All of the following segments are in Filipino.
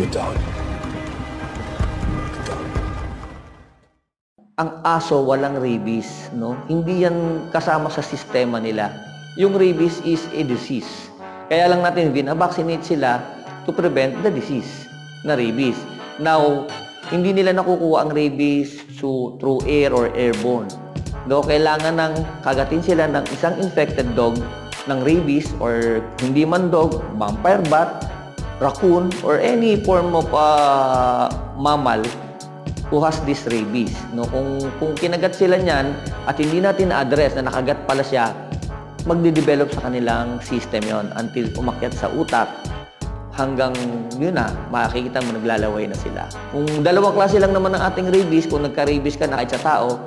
Good dog. Good dog. Ang aso walang rabies, no? Hindi yan kasama sa sistema nila. Yung rabies is a disease. Kaya lang natin vaccinate sila to prevent the disease na rabies. Now, hindi nila nakukuha ang rabies through air or airborne. No, kailangan ng kagatin sila ng isang infected dog ng rabies or hindi man dog, vampire bat, raccoon, or any form of mammal who has this rabies. No, kung kinagat sila niyan at hindi natin na-address na nakagat pala siya, magde-develop sa kanilang system yon until umakyat sa utak hanggang yun na, makikita mo naglalaway na sila. Kung dalawang klase lang naman ng ating rabies, kung nagka-rabies ka na kahit sa tao,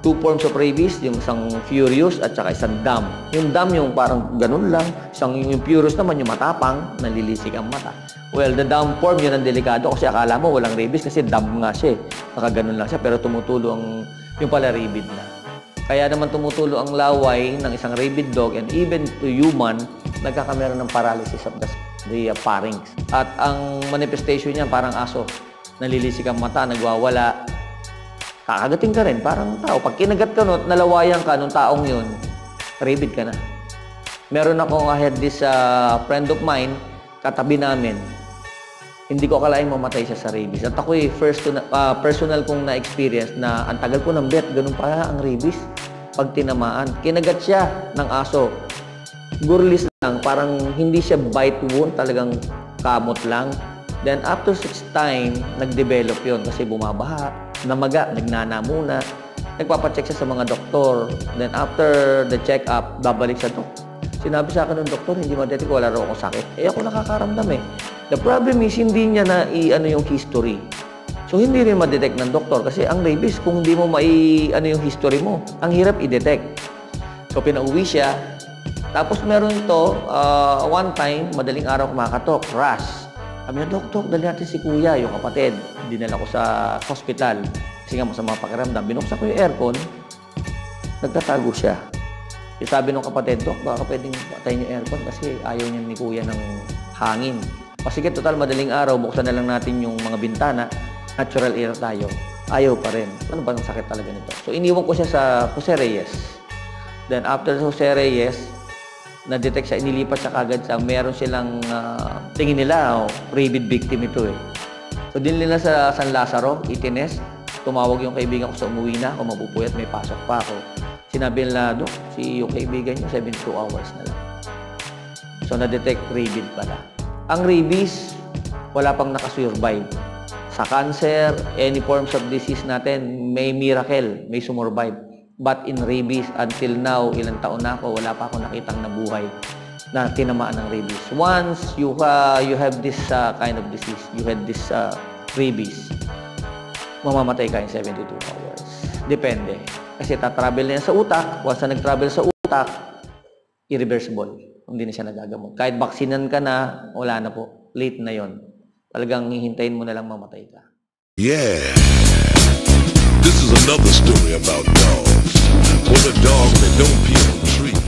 two forms of rabies, yung isang furious at saka isang dumb. Yung dumb yung parang ganun lang, yung furious naman yung matapang, nalilisik ang mata. Well, the dumb form yun ang delikado kasi akala mo walang rabies kasi dumb nga siya. Nakaganon lang siya pero tumutulo yung pala rabid na. Kaya naman tumutulo ang laway ng isang rabid dog and even to human, nagkakameron ng paralysis of the pharynx. At ang manifestation niya parang aso. Nalilisik ang mata, nagwawala. Kakagating ka rin, parang tao. Pag kinagat ka nun, nalawayan ka nung taong yun, rabid ka na. Meron akong I had this friend of mine, katabi namin. Hindi ko akalaing mamatay siya sa rabies. At ako personal kong na-experience na ang tagal ko ng bet, ganun pa ang rabies. Pag tinamaan, kinagat siya ng aso. Gurlis lang, parang hindi siya bite wound, talagang kamot lang. Then after 6 time, nag-develop yon kasi bumabaha, namaga, nagnana muna. Nagpapacheck siya sa mga doktor. Then after the check-up, babalik sa doktor. Sinabi sa akin ng doktor, hindi ma-detect, wala raw akong sakit. Ako nakakaramdam eh. The problem is, hindi niya na yung history. So, hindi rin ma-detect ng doktor kasi ang rabies, kung hindi mo yung history mo, ang hirap i-detect. So, pinauwi siya. Tapos, meron ito, one time, madaling araw kumakatok, rash. Sabi niya, Dok, dali natin si Kuya, yung kapatid. Dinala ko sa hospital. Kasi nga masama pakiramdam. Binuksan ko yung aircon, nagtatago siya. Sabi ng kapatid, Dok, baka pwedeng patayin yung aircon kasi ayaw niya ni Kuya ng hangin. Kasi total madaling araw, buksan na lang natin yung mga bintana, natural air tayo. Ayaw pa rin. Ano ba ang sakit talaga nito? So, iniwan ko siya sa Jose Reyes. Then, after Jose Reyes, na-detect siya, inilipat siya kagad sa, meron silang, tingin nila, rabid victim ito eh. So, din nila sa San Lazaro, Itines, tumawag yung kaibigan ko sa umuwi na, kung mapupuyat, may pasok pa ako. Sinabi nila, Dok, yung kaibigan niyo, 72 hours na lang. So, na-detect rabid pala. Ang rabies, wala pang nakasurvive. Sa cancer, any forms of disease natin, may miracle, may sumurvive. But in rabies, until now, ilang taon na ako, wala pa ako nakitang nabuhay na tinamaan ng rabies. Once you have this kind of disease, you had this rabies, mamamatay ka in 72 hours. Depende. Kasi tatravel na yan sa utak. Once na nag-travel sa utak, irreversible. Hindi na siya nagagamot. Kahit vaksinan ka na, wala na po. Late na yon. Talagang hihintayin mo na lang mamatay ka. Yeah. This is another story about dogs. What a dog that don't pee on trees.